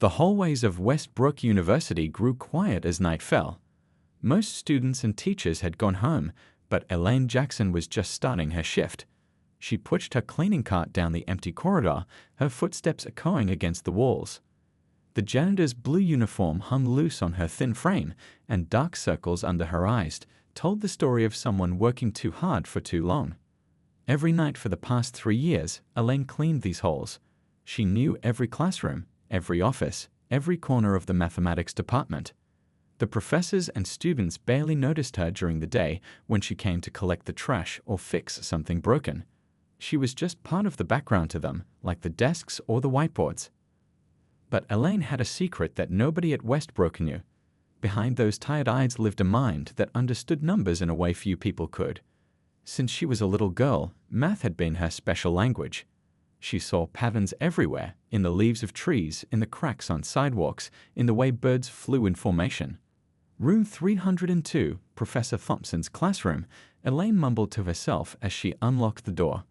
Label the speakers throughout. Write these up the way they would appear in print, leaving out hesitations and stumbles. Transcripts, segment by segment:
Speaker 1: The hallways of Westbrook University grew quiet as night fell. Most students and teachers had gone home, but Elaine Jackson was just starting her shift. She pushed her cleaning cart down the empty corridor, her footsteps echoing against the walls. The janitor's blue uniform hung loose on her thin frame, and dark circles under her eyes told the story of someone working too hard for too long. Every night for the past 3 years, Elaine cleaned these halls. She knew every classroom, every office, every corner of the mathematics department. The professors and students barely noticed her during the day when she came to collect the trash or fix something broken. She was just part of the background to them, like the desks or the whiteboards. But Elaine had a secret that nobody at Westbrook knew. Behind those tired eyes lived a mind that understood numbers in a way few people could. Since she was a little girl, math had been her special language. She saw patterns everywhere, in the leaves of trees, in the cracks on sidewalks, in the way birds flew in formation. Room 302, Professor Thompson's classroom, Elaine mumbled to herself as she unlocked the door.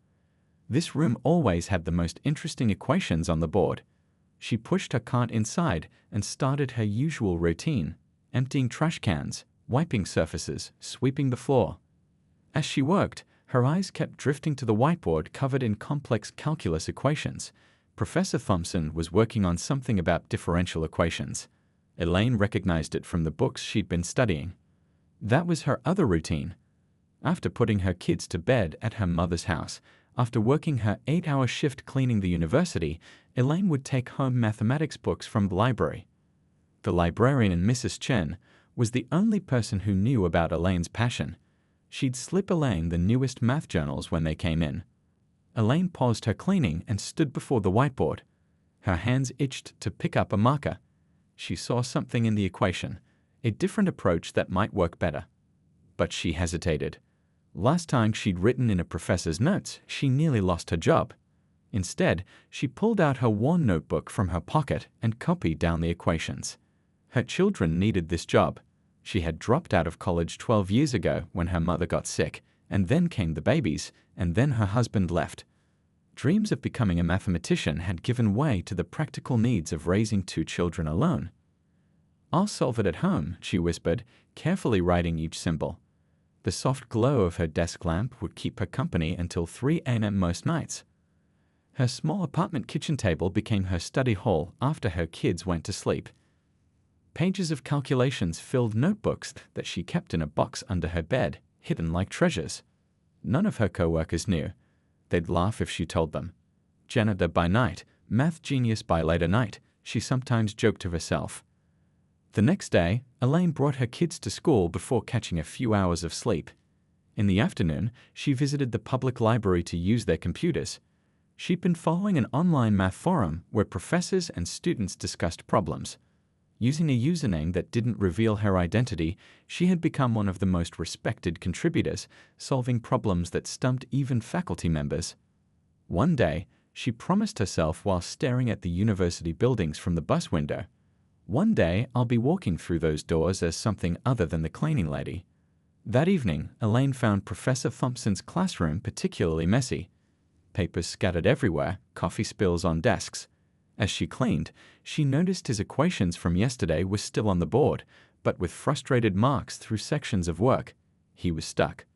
Speaker 1: This room always had the most interesting equations on the board. She pushed her cart inside and started her usual routine, emptying trash cans, wiping surfaces, sweeping the floor. As she worked, her eyes kept drifting to the whiteboard covered in complex calculus equations. Professor Thompson was working on something about differential equations. Elaine recognized it from the books she'd been studying. That was her other routine. After putting her kids to bed at her mother's house, after working her 8-hour shift cleaning the university, Elaine would take home mathematics books from the library. The librarian, Mrs. Chen, was the only person who knew about Elaine's passion. She'd slip Elaine the newest math journals when they came in. Elaine paused her cleaning and stood before the whiteboard. Her hands itched to pick up a marker. She saw something in the equation, a different approach that might work better. But she hesitated. Last time she'd written in a professor's notes, she nearly lost her job. Instead, she pulled out her worn notebook from her pocket and copied down the equations. Her children needed this job. She had dropped out of college 12 years ago when her mother got sick, and then came the babies, and then her husband left. Dreams of becoming a mathematician had given way to the practical needs of raising 2 children alone. "I'll solve it at home," she whispered, carefully writing each symbol. The soft glow of her desk lamp would keep her company until 3 a.m. most nights. Her small apartment kitchen table became her study hall after her kids went to sleep. Pages of calculations filled notebooks that she kept in a box under her bed, hidden like treasures. None of her co-workers knew. They'd laugh if she told them. Janitor by night, math genius by later night, she sometimes joked to herself. The next day, Elaine brought her kids to school before catching a few hours of sleep. In the afternoon, she visited the public library to use their computers. She'd been following an online math forum where professors and students discussed problems. Using a username that didn't reveal her identity, she had become one of the most respected contributors, solving problems that stumped even faculty members. One day, she promised herself while staring at the university buildings from the bus window, "One day I'll be walking through those doors as something other than the cleaning lady." That evening, Elaine found Professor Thompson's classroom particularly messy. Papers scattered everywhere, coffee spills on desks. As she cleaned, she noticed his equations from yesterday were still on the board, but with frustrated marks through sections of work. He was stuck.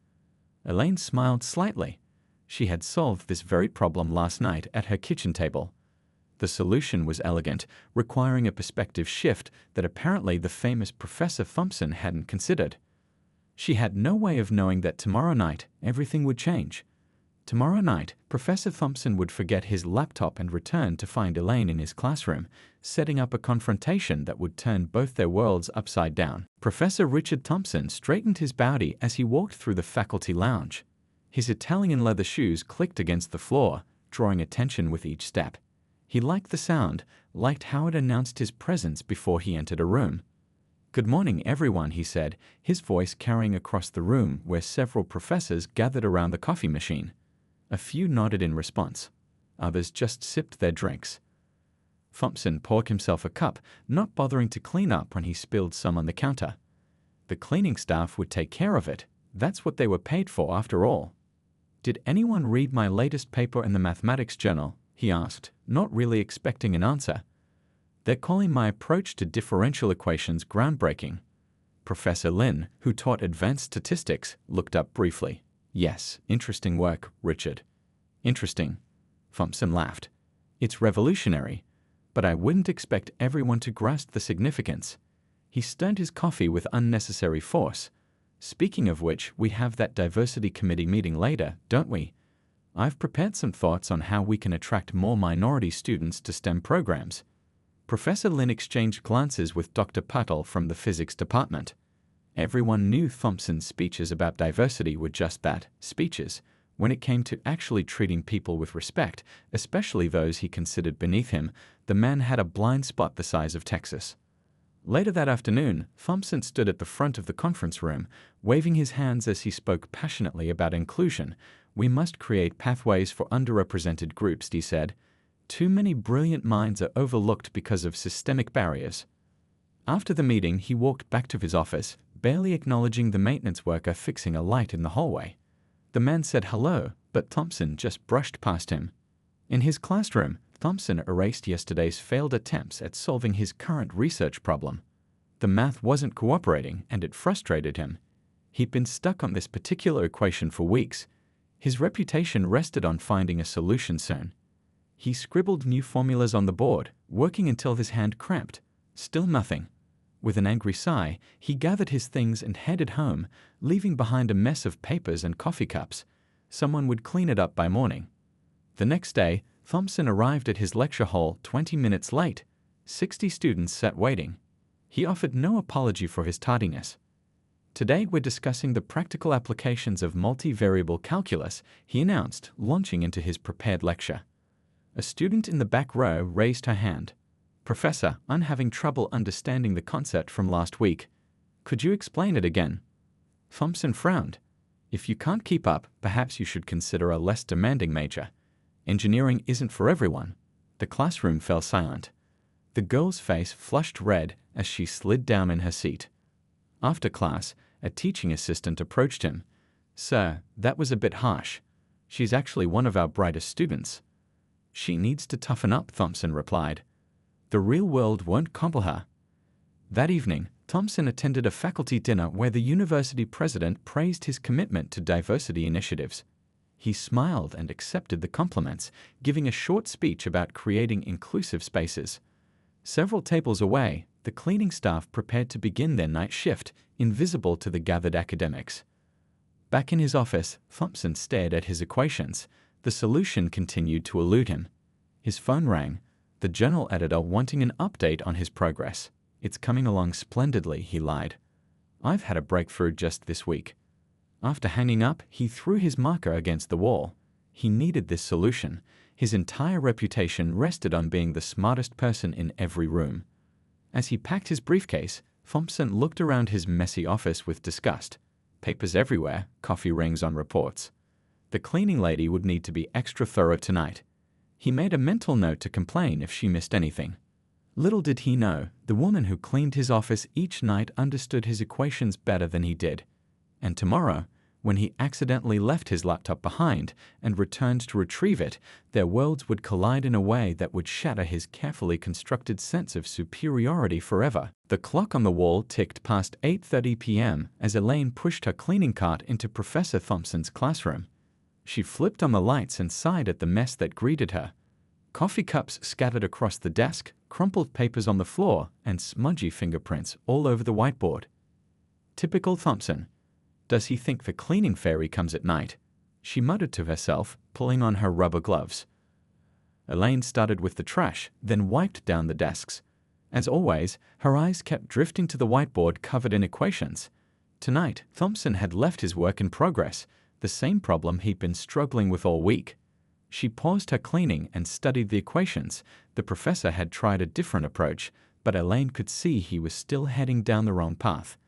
Speaker 1: Elaine smiled slightly. She had solved this very problem last night at her kitchen table. The solution was elegant, requiring a perspective shift that apparently the famous Professor Thompson hadn't considered. She had no way of knowing that tomorrow night everything would change. Tomorrow night, Professor Thompson would forget his laptop and return to find Elaine in his classroom, setting up a confrontation that would turn both their worlds upside down. Professor Richard Thompson straightened his body as he walked through the faculty lounge. His Italian leather shoes clicked against the floor, drawing attention with each step. He liked the sound, liked how it announced his presence before he entered a room. "Good morning, everyone," he said, his voice carrying across the room where several professors gathered around the coffee machine. A few nodded in response. Others just sipped their drinks. Thompson poured himself a cup, not bothering to clean up when he spilled some on the counter. The cleaning staff would take care of it. That's what they were paid for, after all. "Did anyone read my latest paper in the mathematics journal?" he asked, not really expecting an answer. They're calling my approach to differential equations groundbreaking. Professor Lin, who taught advanced statistics, looked up briefly. Yes, interesting work, Richard. Interesting. Thompson laughed. It's revolutionary, but I wouldn't expect everyone to grasp the significance. He stirred his coffee with unnecessary force. Speaking of which, we have that diversity committee meeting later, don't we? I've prepared some thoughts on how we can attract more minority students to STEM programs. Professor Lin exchanged glances with Dr. Patel from the physics department. Everyone knew Thompson's speeches about diversity were just that, speeches. When it came to actually treating people with respect, especially those he considered beneath him, the man had a blind spot the size of Texas. Later that afternoon, Thompson stood at the front of the conference room, waving his hands as he spoke passionately about inclusion. We must create pathways for underrepresented groups, he said. Too many brilliant minds are overlooked because of systemic barriers. After the meeting, he walked back to his office, barely acknowledging the maintenance worker fixing a light in the hallway. The man said hello, but Thompson just brushed past him. In his classroom, Thompson erased yesterday's failed attempts at solving his current research problem. The math wasn't cooperating, and it frustrated him. He'd been stuck on this particular equation for weeks. His reputation rested on finding a solution soon. He scribbled new formulas on the board, working until his hand cramped. Still nothing. With an angry sigh, he gathered his things and headed home, leaving behind a mess of papers and coffee cups. Someone would clean it up by morning. The next day, Thompson arrived at his lecture hall 20 minutes late. 60 students sat waiting. He offered no apology for his tardiness. Today we're discussing the practical applications of multivariable calculus, he announced, launching into his prepared lecture. A student in the back row raised her hand. Professor, I'm having trouble understanding the concept from last week. Could you explain it again? Thompson frowned. If you can't keep up, perhaps you should consider a less demanding major. Engineering isn't for everyone. The classroom fell silent. The girl's face flushed red as she slid down in her seat. After class, a teaching assistant approached him. Sir, that was a bit harsh. She's actually one of our brightest students. She needs to toughen up, Thompson replied. The real world won't crumple her. That evening, Thompson attended a faculty dinner where the university president praised his commitment to diversity initiatives. He smiled and accepted the compliments, giving a short speech about creating inclusive spaces. Several tables away, the cleaning staff prepared to begin their night shift, invisible to the gathered academics. Back in his office, Thompson stared at his equations. The solution continued to elude him. His phone rang, the journal editor wanting an update on his progress. It's coming along splendidly, he lied. I've had a breakthrough just this week. After hanging up, he threw his marker against the wall. He needed this solution. His entire reputation rested on being the smartest person in every room. As he packed his briefcase, Thompson looked around his messy office with disgust. Papers everywhere, coffee rings on reports. The cleaning lady would need to be extra thorough tonight. He made a mental note to complain if she missed anything. Little did he know, the woman who cleaned his office each night understood his equations better than he did. And tomorrow, when he accidentally left his laptop behind and returned to retrieve it, their worlds would collide in a way that would shatter his carefully constructed sense of superiority forever. The clock on the wall ticked past 8:30 p.m. as Elaine pushed her cleaning cart into Professor Thompson's classroom. She flipped on the lights and sighed at the mess that greeted her. Coffee cups scattered across the desk, crumpled papers on the floor, and smudgy fingerprints all over the whiteboard. Typical Thompson. Does he think the cleaning fairy comes at night? She muttered to herself, pulling on her rubber gloves. Elaine started with the trash, then wiped down the desks. As always, her eyes kept drifting to the whiteboard covered in equations. Tonight, Thompson had left his work in progress, the same problem he'd been struggling with all week. She paused her cleaning and studied the equations. The professor had tried a different approach, but Elaine could see he was still heading down the wrong path.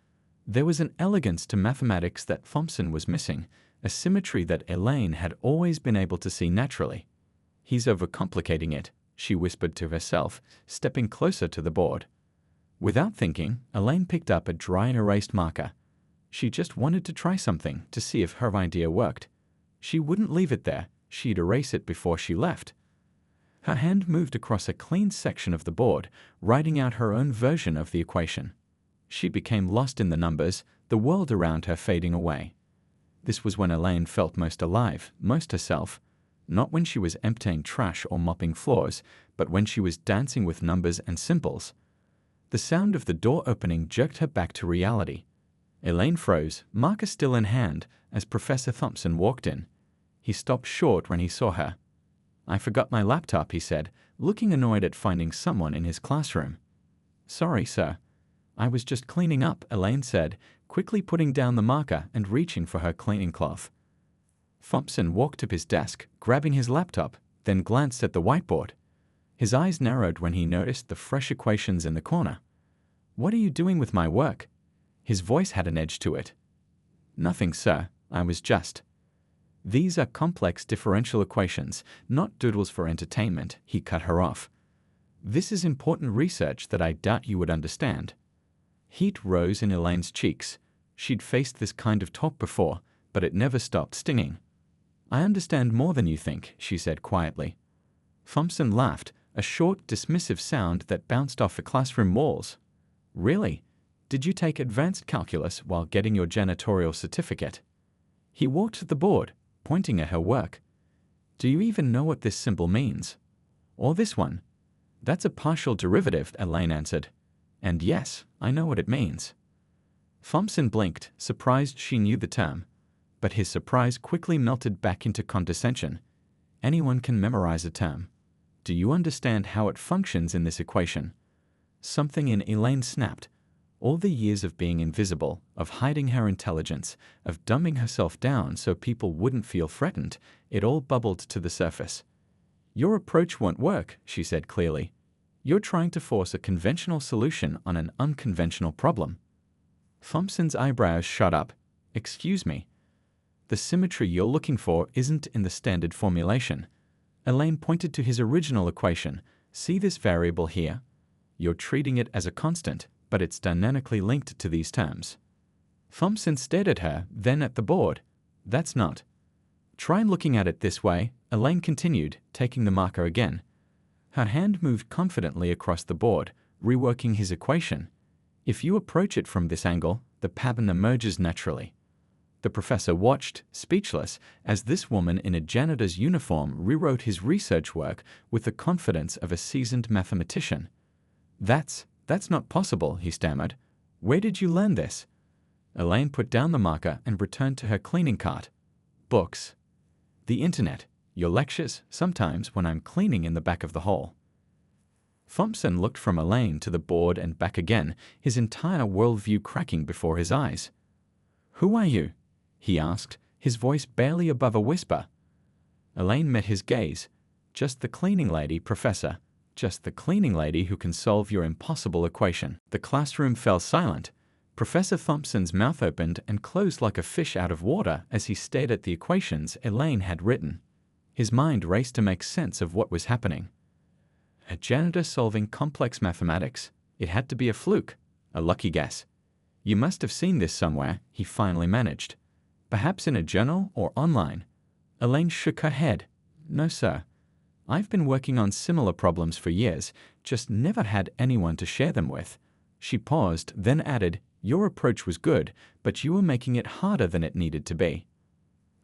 Speaker 1: There was an elegance to mathematics that Thompson was missing, a symmetry that Elaine had always been able to see naturally. He's overcomplicating it, she whispered to herself, stepping closer to the board. Without thinking, Elaine picked up a dry and erased marker. She just wanted to try something to see if her idea worked. She wouldn't leave it there, she'd erase it before she left. Her hand moved across a clean section of the board, writing out her own version of the equation. She became lost in the numbers, the world around her fading away. This was when Elaine felt most alive, most herself, not when she was emptying trash or mopping floors, but when she was dancing with numbers and symbols. The sound of the door opening jerked her back to reality. Elaine froze, marker still in hand, as Professor Thompson walked in. He stopped short when he saw her. "I forgot my laptop," he said, looking annoyed at finding someone in his classroom. "Sorry, sir. I was just cleaning up," Elaine said, quickly putting down the marker and reaching for her cleaning cloth. Thompson walked to his desk, grabbing his laptop, then glanced at the whiteboard. His eyes narrowed when he noticed the fresh equations in the corner. "What are you doing with my work?" His voice had an edge to it. "Nothing, sir. I was just—" "These are complex differential equations, not doodles for entertainment," he cut her off. "This is important research that I doubt you would understand." Heat rose in Elaine's cheeks. She'd faced this kind of talk before, but it never stopped stinging. "I understand more than you think," she said quietly. Thompson laughed, a short, dismissive sound that bounced off the classroom walls. "Really? Did you take advanced calculus while getting your janitorial certificate?" He walked to the board, pointing at her work. "Do you even know what this symbol means? Or this one?" "That's a partial derivative," Elaine answered. "And yes, I know what it means." Thompson blinked, surprised she knew the term. But his surprise quickly melted back into condescension. "Anyone can memorize a term. Do you understand how it functions in this equation?" Something in Elaine snapped. All the years of being invisible, of hiding her intelligence, of dumbing herself down so people wouldn't feel threatened, it all bubbled to the surface. "Your approach won't work," she said clearly. "You're trying to force a conventional solution on an unconventional problem." Thompson's eyebrows shot up. "Excuse me. The symmetry you're looking for isn't in the standard formulation." Elaine pointed to his original equation. "See this variable here? You're treating it as a constant, but it's dynamically linked to these terms." Thompson stared at her, then at the board. "That's not." "Try looking at it this way," Elaine continued, taking the marker again. Her hand moved confidently across the board, reworking his equation. "If you approach it from this angle, the pattern emerges naturally." The professor watched, speechless, as this woman in a janitor's uniform rewrote his research work with the confidence of a seasoned mathematician. That's not possible," he stammered. "Where did you learn this?" Elaine put down the marker and returned to her cleaning cart. "Books. The internet. Your lectures, sometimes when I'm cleaning in the back of the hall." Thompson looked from Elaine to the board and back again, his entire worldview cracking before his eyes. "Who are you?" he asked, his voice barely above a whisper. Elaine met his gaze. "Just the cleaning lady, Professor. Just the cleaning lady who can solve your impossible equation." The classroom fell silent. Professor Thompson's mouth opened and closed like a fish out of water as he stared at the equations Elaine had written. His mind raced to make sense of what was happening. A janitor solving complex mathematics. It had to be a fluke, a lucky guess. "You must have seen this somewhere," he finally managed. "Perhaps in a journal or online." Elaine shook her head. "No, sir. I've been working on similar problems for years, just never had anyone to share them with." She paused, then added, "Your approach was good, but you were making it harder than it needed to be."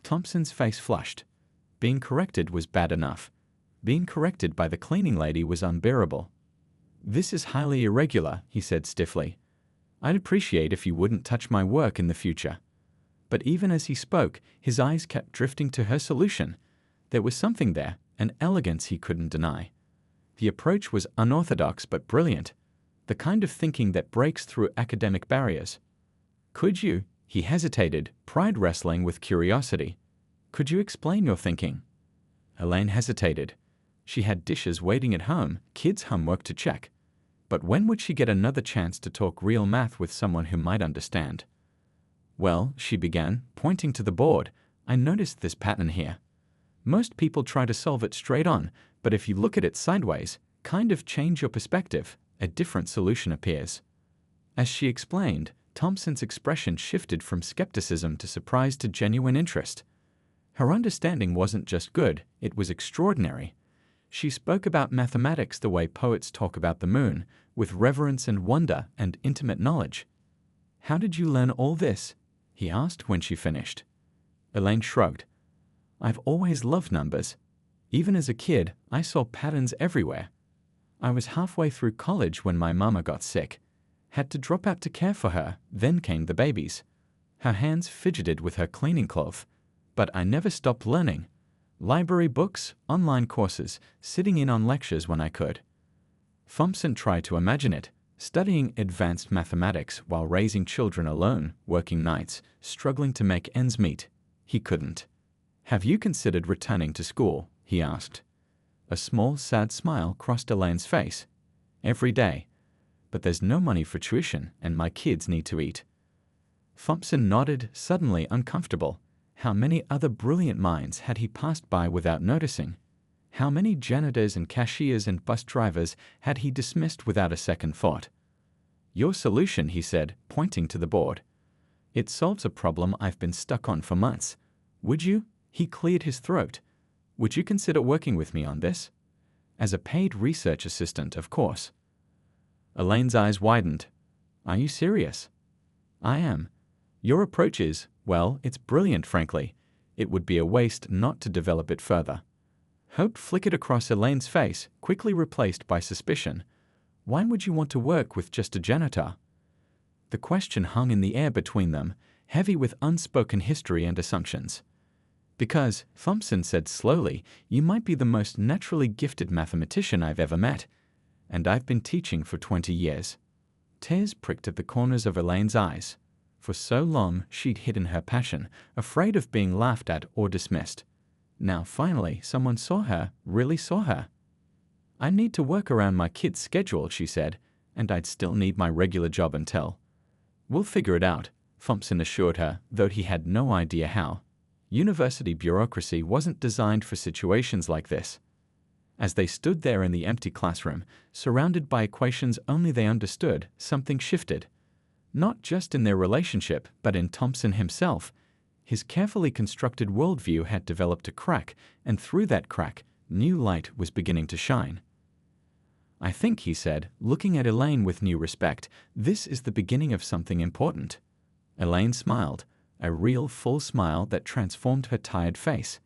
Speaker 1: Thompson's face flushed. Being corrected was bad enough. Being corrected by the cleaning lady was unbearable. "This is highly irregular," he said stiffly. "I'd appreciate if you wouldn't touch my work in the future." But even as he spoke, his eyes kept drifting to her solution. There was something there, an elegance he couldn't deny. The approach was unorthodox but brilliant, the kind of thinking that breaks through academic barriers. "Could you?" He hesitated, pride wrestling with curiosity. "Could you explain your thinking?" Elaine hesitated. She had dishes waiting at home, kids' homework to check. But when would she get another chance to talk real math with someone who might understand? "Well," she began, pointing to the board, "I noticed this pattern here. Most people try to solve it straight on, but if you look at it sideways, kind of change your perspective, a different solution appears." As she explained, Thompson's expression shifted from skepticism to surprise to genuine interest. Her understanding wasn't just good, it was extraordinary. She spoke about mathematics the way poets talk about the moon, with reverence and wonder and intimate knowledge. "How did you learn all this?" he asked when she finished. Elaine shrugged. "I've always loved numbers. Even as a kid, I saw patterns everywhere. I was halfway through college when my mama got sick. Had to drop out to care for her, then came the babies. Her hands fidgeted with her cleaning cloth. But I never stopped learning. Library books, online courses, sitting in on lectures when I could." Thompson tried to imagine it, studying advanced mathematics while raising children alone, working nights, struggling to make ends meet. He couldn't. "Have you considered returning to school?" he asked. A small, sad smile crossed Elaine's face. "Every day. But there's no money for tuition, and my kids need to eat." Thompson nodded, suddenly uncomfortable. How many other brilliant minds had he passed by without noticing? How many janitors and cashiers and bus drivers had he dismissed without a second thought? "Your solution," he said, pointing to the board. "It solves a problem I've been stuck on for months. Would you?" He cleared his throat. "Would you consider working with me on this? As a paid research assistant, of course." Elaine's eyes widened. "Are you serious?" "I am. Your approach is, well, it's brilliant, frankly. It would be a waste not to develop it further." Hope flickered across Elaine's face, quickly replaced by suspicion. "Why would you want to work with just a janitor?" The question hung in the air between them, heavy with unspoken history and assumptions. "Because," Thompson said slowly, "you might be the most naturally gifted mathematician I've ever met. And I've been teaching for 20 years. Tears pricked at the corners of Elaine's eyes. For so long, she'd hidden her passion, afraid of being laughed at or dismissed. Now, finally, someone saw her, really saw her. "I need to work around my kid's schedule," she said, "and I'd still need my regular job until—" "We'll figure it out," Thompson assured her, though he had no idea how. University bureaucracy wasn't designed for situations like this. As they stood there in the empty classroom, surrounded by equations only they understood, something shifted. Not just in their relationship, but in Thompson himself. His carefully constructed worldview had developed a crack, and through that crack, new light was beginning to shine. "I think," he said, looking at Elaine with new respect, "this is the beginning of something important." Elaine smiled, a real full smile that transformed her tired face.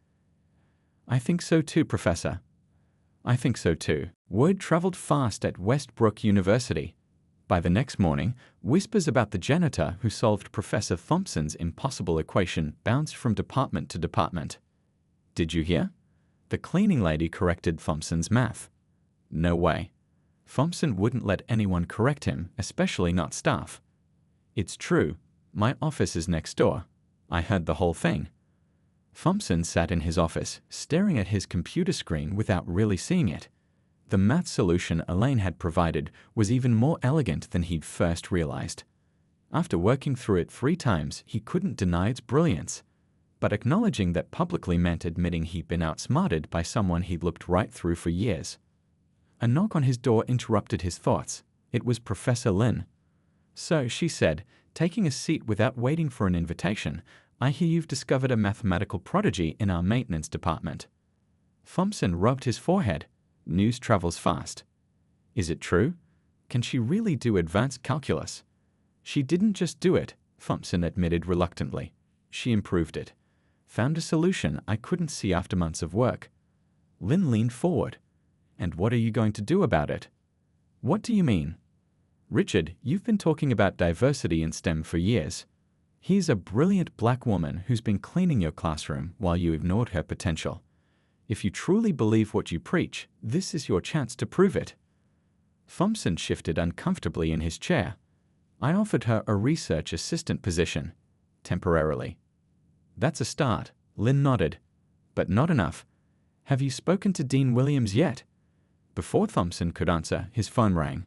Speaker 1: "I think so too, Professor." "I think so too." Word traveled fast at Westbrook University. By the next morning, whispers about the janitor who solved Professor Thompson's impossible equation bounced from department to department. "Did you hear?" The cleaning lady corrected Thompson's math. "No way." Thompson wouldn't let anyone correct him, especially not staff. "It's true. My office is next door. I heard the whole thing." Thompson sat in his office, staring at his computer screen without really seeing it. The math solution Elaine had provided was even more elegant than he'd first realized. After working through it 3 times, he couldn't deny its brilliance. But acknowledging that publicly meant admitting he'd been outsmarted by someone he'd looked right through for years. A knock on his door interrupted his thoughts. It was Professor Lin. "So," she said, taking a seat without waiting for an invitation, "I hear you've discovered a mathematical prodigy in our maintenance department." Thompson rubbed his forehead. News travels fast. "Is it true? Can she really do advanced calculus?" "She didn't just do it," Thompson admitted reluctantly. "She improved it. Found a solution I couldn't see after months of work." Lin leaned forward. "And what are you going to do about it?" "What do you mean?" "Richard, you've been talking about diversity in STEM for years. Here's a brilliant black woman who's been cleaning your classroom while you ignored her potential. If you truly believe what you preach, this is your chance to prove it." Thompson shifted uncomfortably in his chair. "I offered her a research assistant position. Temporarily." "That's a start," Lin nodded. "But not enough. Have you spoken to Dean Williams yet?" Before Thompson could answer, his phone rang.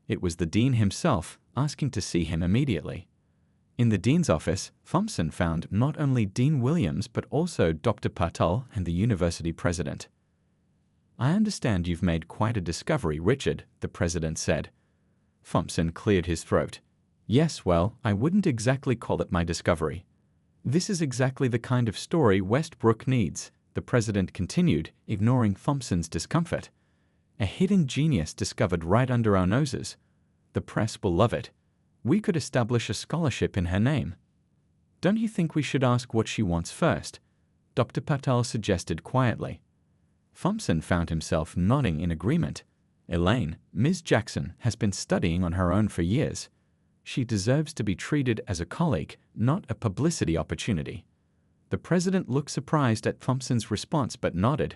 Speaker 1: It was the dean himself, asking to see him immediately. In the dean's office, Thompson found not only Dean Williams but also Dr. Patel and the university president. "I understand you've made quite a discovery, Richard," the president said. Thompson cleared his throat. "Yes, well, I wouldn't exactly call it my discovery. This is exactly the kind of story Westbrook needs, The president continued, ignoring Thompson's discomfort. A hidden genius discovered right under our noses. The press will love it. We could establish a scholarship in her name. Don't you think we should ask what she wants first? Dr. Patel suggested quietly. Thompson found himself nodding in agreement. Elaine, Ms. Jackson, has been studying on her own for years. She deserves to be treated as a colleague, not a publicity opportunity. The president looked surprised at Thompson's response but nodded.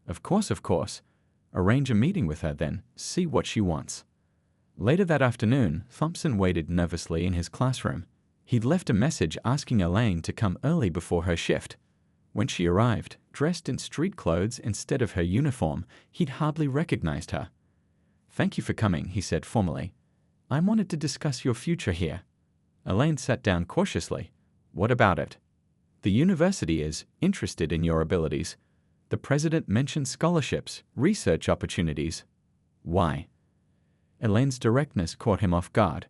Speaker 1: Of course, of course. Arrange a meeting with her then, see what she wants. Later that afternoon, Thompson waited nervously in his classroom. He'd left a message asking Elaine to come early before her shift. When she arrived, dressed in street clothes instead of her uniform, he'd hardly recognized her. "Thank you for coming," he said formally. "I wanted to discuss your future here." Elaine sat down cautiously. "What about it?" "The university is interested in your abilities. The president mentioned scholarships, research opportunities." "Why?" Elaine's directness caught him off guard.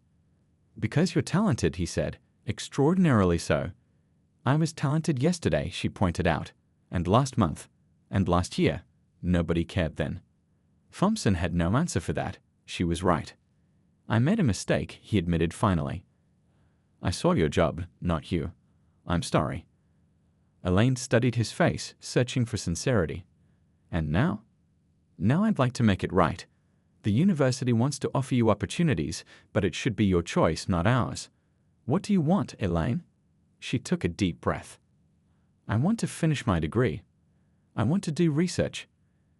Speaker 1: "Because you're talented," he said. "Extraordinarily so." "I was talented yesterday," she pointed out. "And last month. And last year." Nobody cared then. Thompson had no answer for that. She was right. "I made a mistake," he admitted finally. "I saw your job, not you. I'm sorry." Elaine studied his face, searching for sincerity. "And now?" "Now I'd like to make it right. The university wants to offer you opportunities, but it should be your choice, not ours. What do you want, Elaine?" She took a deep breath. "I want to finish my degree. I want to do research.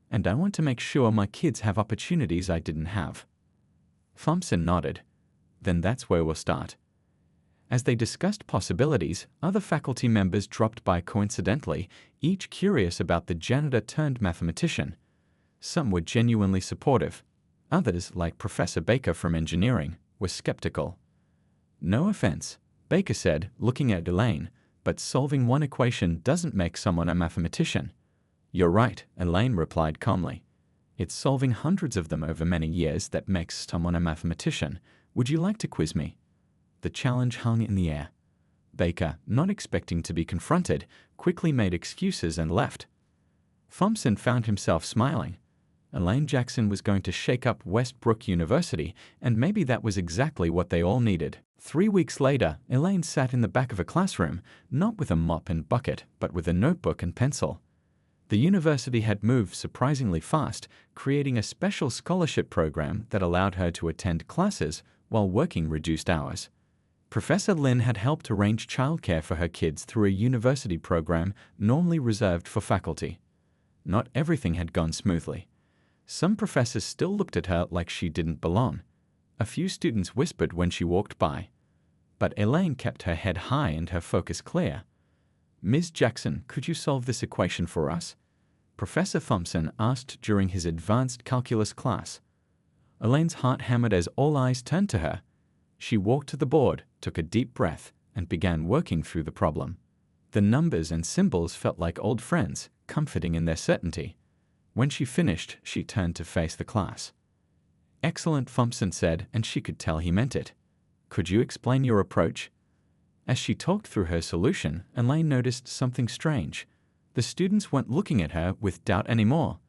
Speaker 1: And I want to make sure my kids have opportunities I didn't have." Thompson nodded. "Then that's where we'll start." As they discussed possibilities, other faculty members dropped by coincidentally, each curious about the janitor-turned-mathematician. Some were genuinely supportive. Others, like Professor Baker from engineering, were skeptical. "No offense," Baker said, looking at Elaine, "but solving one equation doesn't make someone a mathematician." "You're right," Elaine replied calmly. "It's solving hundreds of them over many years that makes someone a mathematician. Would you like to quiz me?" The challenge hung in the air. Baker, not expecting to be confronted, quickly made excuses and left. Thompson found himself smiling. Elaine Jackson was going to shake up Westbrook University, and maybe that was exactly what they all needed. 3 weeks later, Elaine sat in the back of a classroom, not with a mop and bucket, but with a notebook and pencil. The university had moved surprisingly fast, creating a special scholarship program that allowed her to attend classes while working reduced hours. Professor Lin had helped arrange childcare for her kids through a university program normally reserved for faculty. Not everything had gone smoothly. Some professors still looked at her like she didn't belong. A few students whispered when she walked by. But Elaine kept her head high and her focus clear. "Ms. Jackson, could you solve this equation for us?" Professor Thompson asked during his advanced calculus class. Elaine's heart hammered as all eyes turned to her. She walked to the board, took a deep breath, and began working through the problem. The numbers and symbols felt like old friends, comforting in their certainty. When she finished, she turned to face the class. "Excellent," Thompson said, and she could tell he meant it. "Could you explain your approach?" As she talked through her solution, Elaine noticed something strange. The students weren't looking at her with doubt anymore.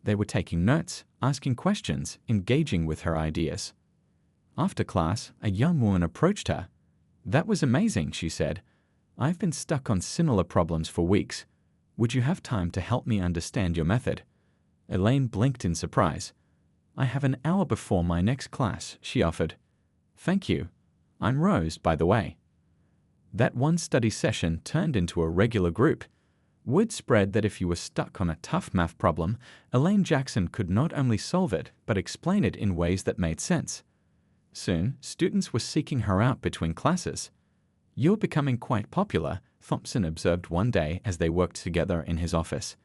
Speaker 1: They were taking notes, asking questions, engaging with her ideas. After class, a young woman approached her. "That was amazing," she said. "I've been stuck on similar problems for weeks. Would you have time to help me understand your method?" Elaine blinked in surprise. "I have an hour before my next class," she offered. "Thank you. I'm Rose, by the way." That one study session turned into a regular group. Word spread that if you were stuck on a tough math problem, Elaine Jackson could not only solve it, but explain it in ways that made sense. Soon, students were seeking her out between classes. "You're becoming quite popular," Thompson observed one day as they worked together in his office.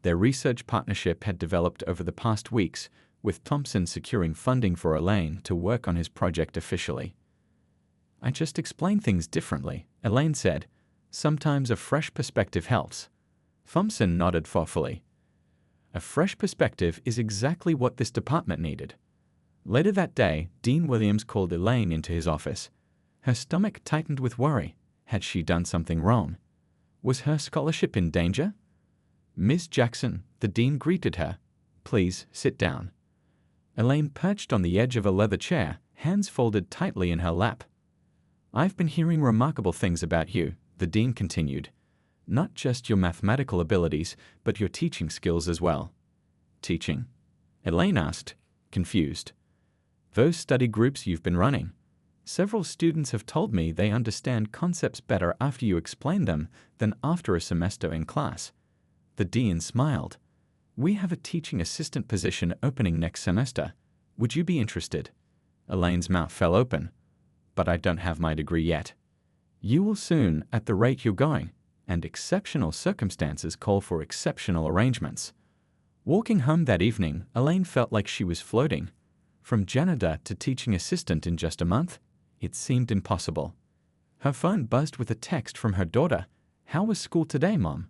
Speaker 1: Their research partnership had developed over the past weeks, with Thompson securing funding for Elaine to work on his project officially. "I just explain things differently," Elaine said. "Sometimes a fresh perspective helps." Thompson nodded thoughtfully. A fresh perspective is exactly what this department needed. Later that day, Dean Williams called Elaine into his office. Her stomach tightened with worry. Had she done something wrong? Was her scholarship in danger? Miss Jackson, the dean greeted her. Please sit down. Elaine perched on the edge of a leather chair, hands folded tightly in her lap. I've been hearing remarkable things about you, the dean continued. Not just your mathematical abilities, but your teaching skills as well. Teaching? Elaine asked, confused. Those study groups you've been running. Several students have told me they understand concepts better after you explain them than after a semester in class. The dean smiled. We have a teaching assistant position opening next semester. Would you be interested? Elaine's mouth fell open. But I don't have my degree yet. You will soon, at the rate you're going, and exceptional circumstances call for exceptional arrangements. Walking home that evening, Elaine felt like she was floating. From janitor to teaching assistant in just a month? It seemed impossible. Her phone buzzed with a text from her daughter. How was school today, Mom?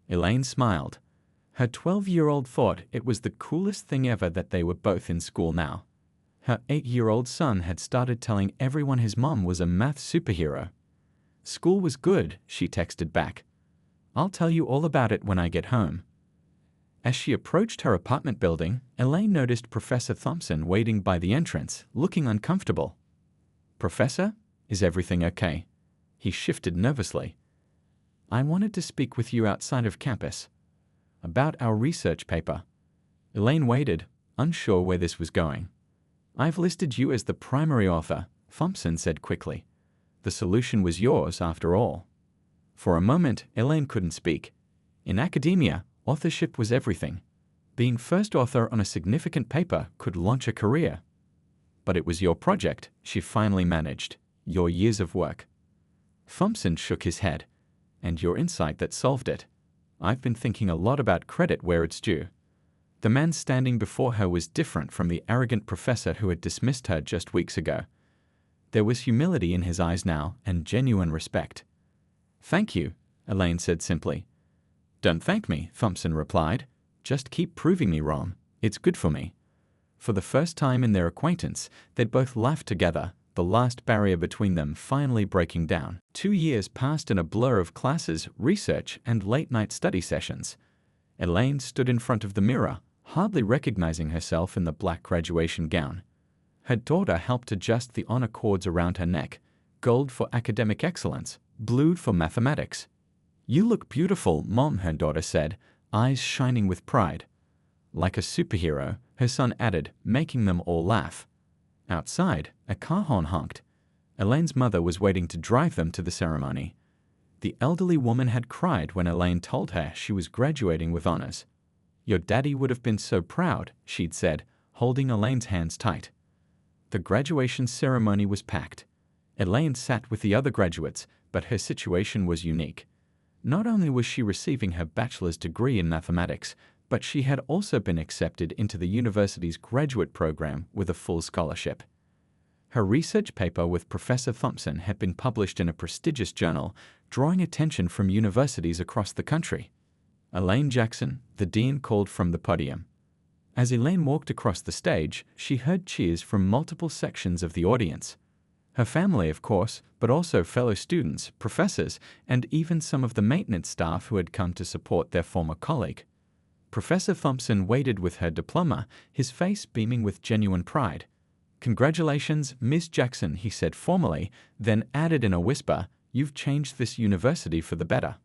Speaker 1: Elaine smiled. Her 12-year-old thought it was the coolest thing ever that they were both in school now. Her 8-year-old son had started telling everyone his mom was a math superhero. School was good, she texted back. I'll tell you all about it when I get home. As she approached her apartment building, Elaine noticed Professor Thompson waiting by the entrance, looking uncomfortable. Professor, is everything okay? He shifted nervously. I wanted to speak with you outside of campus. About our research paper. Elaine waited, unsure where this was going. I've listed you as the primary author, Thompson said quickly. The solution was yours, after all. For a moment, Elaine couldn't speak. In academia, authorship was everything. Being first author on a significant paper could launch a career. But it was your project, she finally managed. Your years of work. Thompson shook his head. And your insight that solved it. I've been thinking a lot about credit where it's due. The man standing before her was different from the arrogant professor who had dismissed her just weeks ago. There was humility in his eyes now and genuine respect. Thank you, Elaine said simply. Don't thank me, Thompson replied. Just keep proving me wrong. It's good for me. For the first time in their acquaintance, they'd both laughed together, the last barrier between them finally breaking down. 2 years passed in a blur of classes, research, and late-night study sessions. Elaine stood in front of the mirror, hardly recognizing herself in the black graduation gown. Her daughter helped adjust the honor cords around her neck, gold for academic excellence, blue for mathematics. You look beautiful, Mom, her daughter said, eyes shining with pride. Like a superhero, her son added, making them all laugh. Outside, a car horn honked. Elaine's mother was waiting to drive them to the ceremony. The elderly woman had cried when Elaine told her she was graduating with honors. Your daddy would have been so proud, she'd said, holding Elaine's hands tight. The graduation ceremony was packed. Elaine sat with the other graduates, but her situation was unique. Not only was she receiving her bachelor's degree in mathematics, but she had also been accepted into the university's graduate program with a full scholarship. Her research paper with Professor Thompson had been published in a prestigious journal, drawing attention from universities across the country. Elaine Jackson, the dean, called from the podium. As Elaine walked across the stage, she heard cheers from multiple sections of the audience. Her family, of course, but also fellow students, professors, and even some of the maintenance staff who had come to support their former colleague. Professor Thompson waited with her diploma, his face beaming with genuine pride. Congratulations, Miss Jackson, he said formally, then added in a whisper, you've changed this university for the better.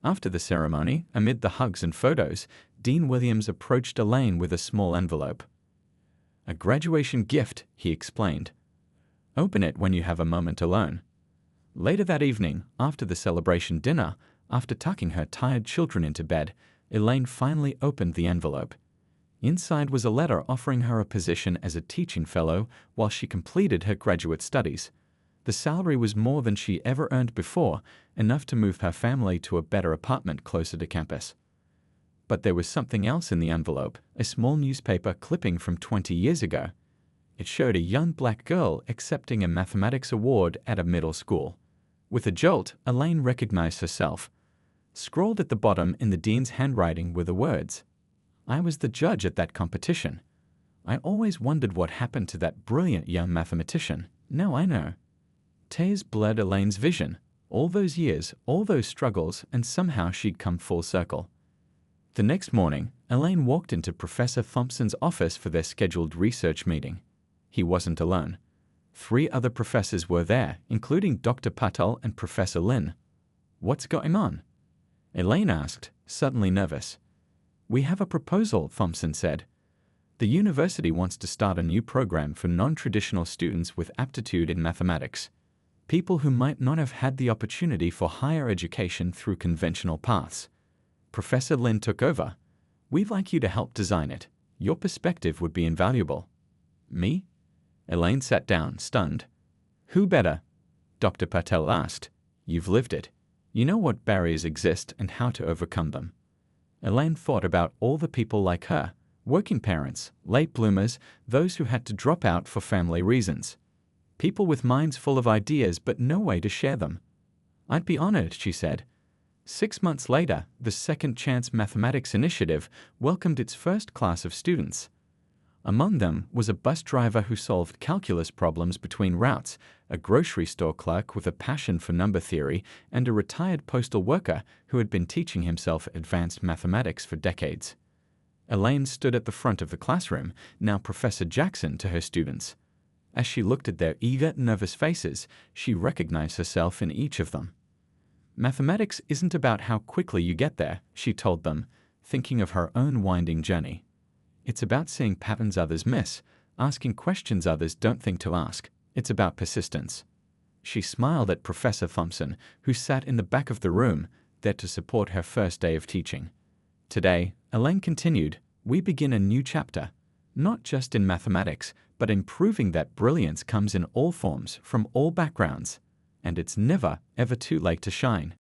Speaker 1: After the ceremony, amid the hugs and photos, Dean Williams approached Elaine with a small envelope. A graduation gift, he explained. Open it when you have a moment alone. Later that evening, after the celebration dinner, after tucking her tired children into bed, Elaine finally opened the envelope. Inside was a letter offering her a position as a teaching fellow while she completed her graduate studies. The salary was more than she ever earned before, enough to move her family to a better apartment closer to campus. But there was something else in the envelope, a small newspaper clipping from 20 years ago. It showed a young black girl accepting a mathematics award at a middle school. With a jolt, Elaine recognized herself. Scrawled at the bottom in the dean's handwriting were the words, I was the judge at that competition. I always wondered what happened to that brilliant young mathematician. Now I know. Tears blurred Elaine's vision. All those years, all those struggles, and somehow she'd come full circle. The next morning, Elaine walked into Professor Thompson's office for their scheduled research meeting. He wasn't alone. 3 other professors were there, including Dr. Patel and Professor Lin. "What's going on?" Elaine asked, suddenly nervous. "We have a proposal," Thompson said. "The university wants to start a new program for non-traditional students with aptitude in mathematics. People who might not have had the opportunity for higher education through conventional paths." Professor Lin took over. "We'd like you to help design it. Your perspective would be invaluable." "Me?" Elaine sat down, stunned. "Who better?" Dr. Patel asked. "You've lived it. You know what barriers exist and how to overcome them." Elaine thought about all the people like her, working parents, late bloomers, those who had to drop out for family reasons. People with minds full of ideas but no way to share them. "I'd be honored," she said. 6 months later, the Second Chance Mathematics Initiative welcomed its first class of students. Among them was a bus driver who solved calculus problems between routes, a grocery store clerk with a passion for number theory, and a retired postal worker who had been teaching himself advanced mathematics for decades. Elaine stood at the front of the classroom, now Professor Jackson to her students. As she looked at their eager, nervous faces, she recognized herself in each of them. "Mathematics isn't about how quickly you get there," she told them, thinking of her own winding journey. "It's about seeing patterns others miss, asking questions others don't think to ask. It's about persistence." She smiled at Professor Thompson, who sat in the back of the room, there to support her first day of teaching. Today, Elaine continued, "We begin a new chapter, not just in mathematics, but in proving that brilliance comes in all forms, from all backgrounds. And it's never, ever too late to shine."